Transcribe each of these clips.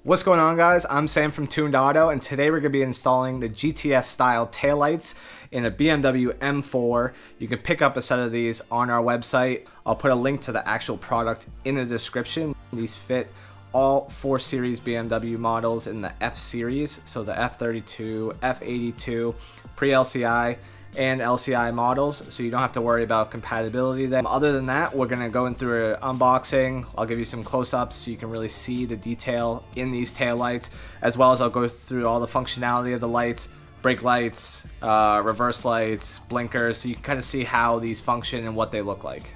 What's going on, guys? I'm Sam from Tuned Auto, and today we're going to be installing the GTS style taillights in a BMW M4. You can pick up a set of these on our website. I'll put a link to the actual product in the description. These fit all 4 Series BMW models in the F series, so the F32, F82, pre-LCI, and LCI models, so you don't have to worry about compatibility then. Other than that, we're gonna go in through an unboxing. I'll give you some close-ups so you can really see the detail in these tail lights, as well as I'll go through all the functionality of the lights, brake lights, reverse lights, blinkers, so you can kind of see how these function and what they look like.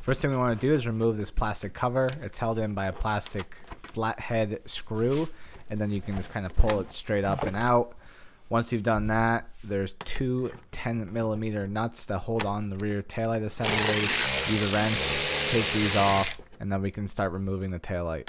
First thing we want to do is remove this plastic cover. It's held in by a plastic flathead screw, and then you can just kind of pull it straight up and out. Once you've done that, there's 2 10mm nuts that hold on the rear taillight assembly. Use a wrench, take these off, and then we can start removing the taillight.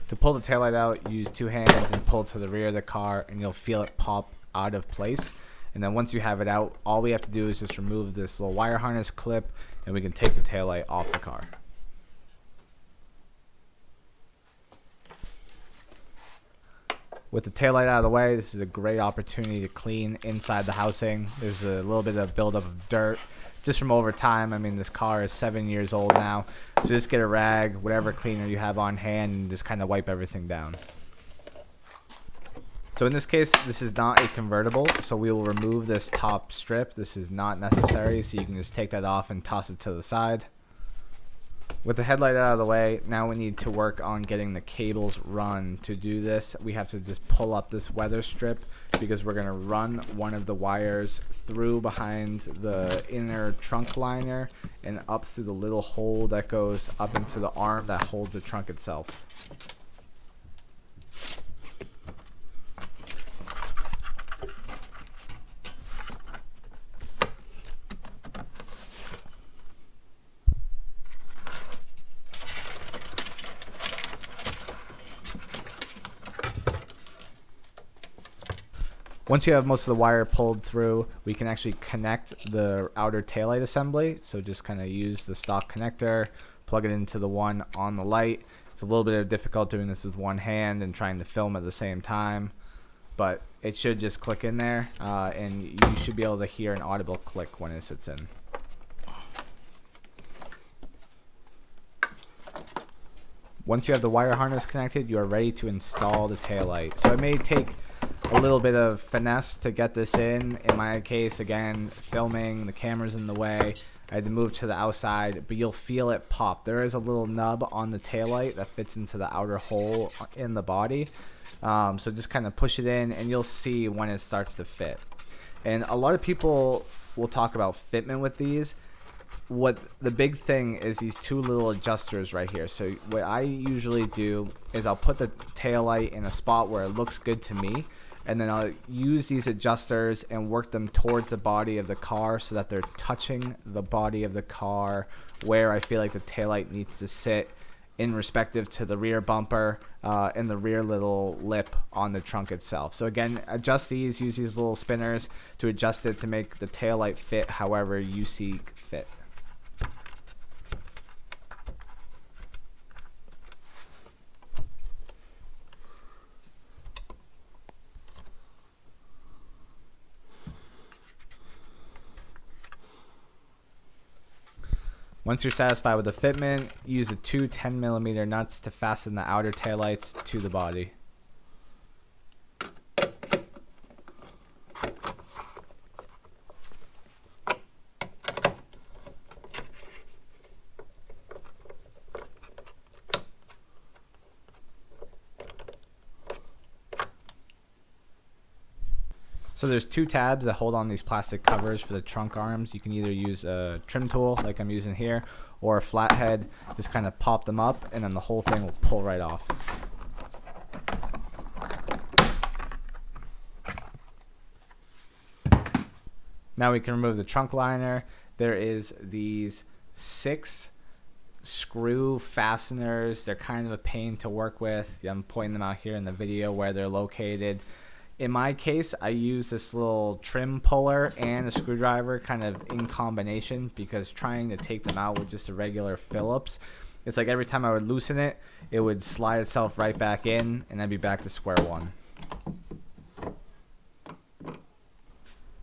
To pull the taillight out, use 2 hands and pull to the rear of the car, and you'll feel it pop out of place. And then once you have it out, all we have to do is just remove this little wire harness clip, and we can take the taillight off the car. With the taillight out of the way, this is a great opportunity to clean inside the housing. There's a little bit of buildup of dirt just from over time. I mean, this car is 7 years old now, so just get a rag, whatever cleaner you have on hand, and just kind of wipe everything down. So in this case, this is not a convertible, so we will remove this top strip. This is not necessary, so you can just take that off and toss it to the side. With the headlight out of the way, now we need to work on getting the cables run. To do this, we have to just pull up this weather strip, because we're going to run one of the wires through behind the inner trunk liner and up through the little hole that goes up into the arm that holds the trunk itself. Once you have most of the wire pulled through, we can actually connect the outer taillight assembly. So just kind of use the stock connector, plug it into the one on the light. It's a little bit difficult doing this with one hand and trying to film at the same time, but it should just click in there, and you should be able to hear an audible click when it sits in. Once you have the wire harness connected, you are ready to install the taillight. So it may take a little bit of finesse to get this in. In my case, again, filming, the camera's in the way. I had to move to the outside, but you'll feel it pop. There is a little nub on the taillight that fits into the outer hole in the body. So just kind of push it in and you'll see when it starts to fit. And a lot of people will talk about fitment with these. What the big thing is these two little adjusters right here. So what I usually do is I'll put the taillight in a spot where it looks good to me, and then I'll use these adjusters and work them towards the body of the car so that they're touching the body of the car where I feel like the taillight needs to sit in respective to the rear bumper and the rear little lip on the trunk itself. So again, adjust these, use these little spinners to adjust it to make the taillight fit however you see fit. Once you're satisfied with the fitment, use the two 10mm nuts to fasten the outer taillights to the body. So there's two tabs that hold on these plastic covers for the trunk arms. You can either use a trim tool like I'm using here, or a flathead. Just kind of pop them up and then the whole thing will pull right off. Now we can remove the trunk liner. There is these 6 screw fasteners. They're kind of a pain to work with. I'm pointing them out here in the video where they're located. In my case, I use this little trim puller and a screwdriver kind of in combination, because trying to take them out with just a regular Phillips, it's like every time I would loosen it, it would slide itself right back in and I'd be back to square one.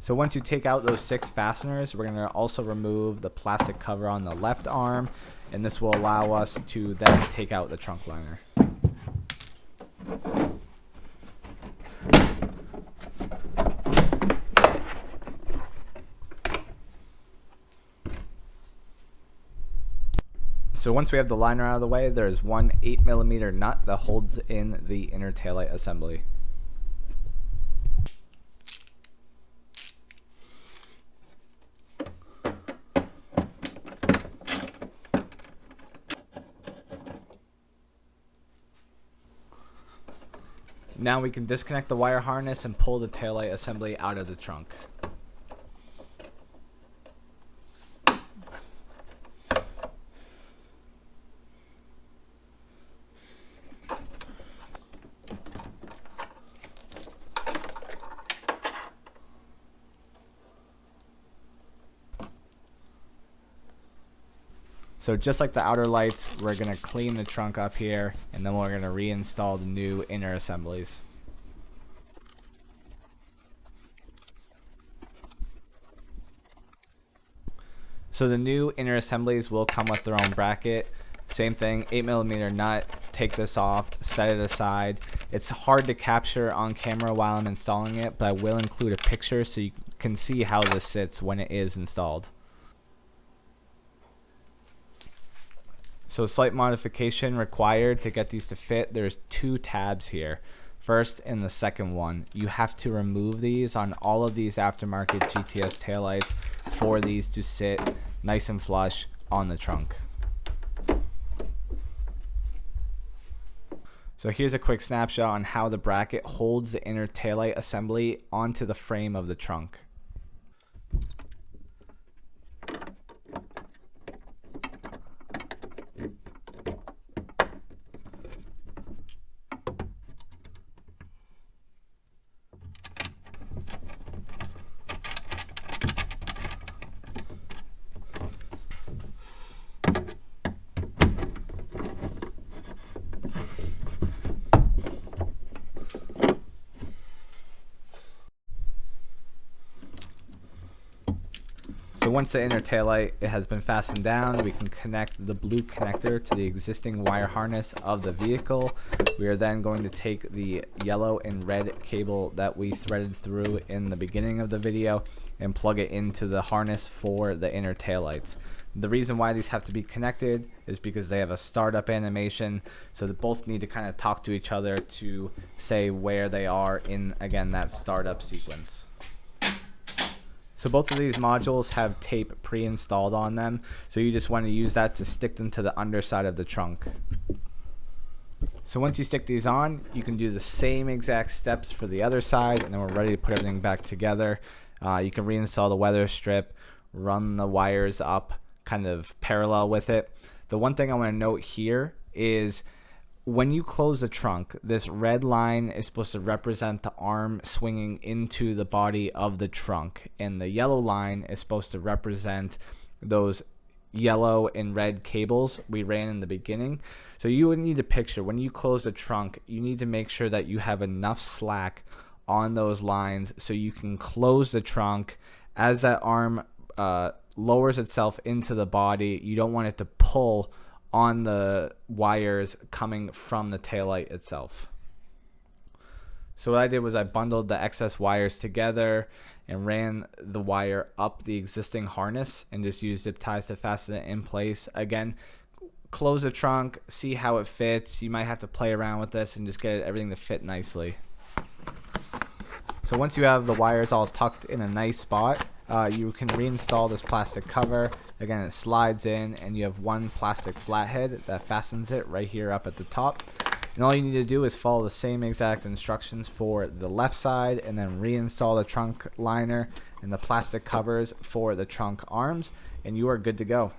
So once you take out those 6 fasteners, we're going to also remove the plastic cover on the left arm, and this will allow us to then take out the trunk liner. So once we have the liner out of the way, there's one 8mm nut that holds in the inner taillight assembly. Now we can disconnect the wire harness and pull the taillight assembly out of the trunk. So just like the outer lights, we're going to clean the trunk up here, and then we're going to reinstall the new inner assemblies. So the new inner assemblies will come with their own bracket. Same thing, 8mm nut, take this off, set it aside. It's hard to capture on camera while I'm installing it, but I will include a picture so you can see how this sits when it is installed. So slight modification required to get these to fit. There's 2 tabs here. First and the second one. You have to remove these on all of these aftermarket GTS taillights for these to sit nice and flush on the trunk. So here's a quick snapshot on how the bracket holds the inner taillight assembly onto the frame of the trunk. So once the inner taillight has been fastened down, we can connect the blue connector to the existing wire harness of the vehicle. We are then going to take the yellow and red cable that we threaded through in the beginning of the video and plug it into the harness for the inner taillights. The reason why these have to be connected is because they have a startup animation, so they both need to kind of talk to each other to say where they are in, again, that startup sequence. So both of these modules have tape pre-installed on them, so you just want to use that to stick them to the underside of the trunk. So once you stick these on, you can do the same exact steps for the other side, and then we're ready to put everything back together. You can reinstall the weather strip, run the wires up kind of parallel with it. The one thing I want to note here is when you close the trunk, this red line is supposed to represent the arm swinging into the body of the trunk, and the yellow line is supposed to represent those yellow and red cables we ran in the beginning. So you would need to picture when you close the trunk, you need to make sure that you have enough slack on those lines so you can close the trunk. As that arm lowers itself into the body, you don't want it to pull on the wires coming from the taillight itself. So what I did was I bundled the excess wires together and ran the wire up the existing harness and just used zip ties to fasten it in place. Again, close the trunk, see how it fits. You might have to play around with this and just get everything to fit nicely. So once you have the wires all tucked in a nice spot, you can reinstall this plastic cover. Again, it slides in and you have one plastic flathead that fastens it right here up at the top. And all you need to do is follow the same exact instructions for the left side and then reinstall the trunk liner and the plastic covers for the trunk arms, and you are good to go.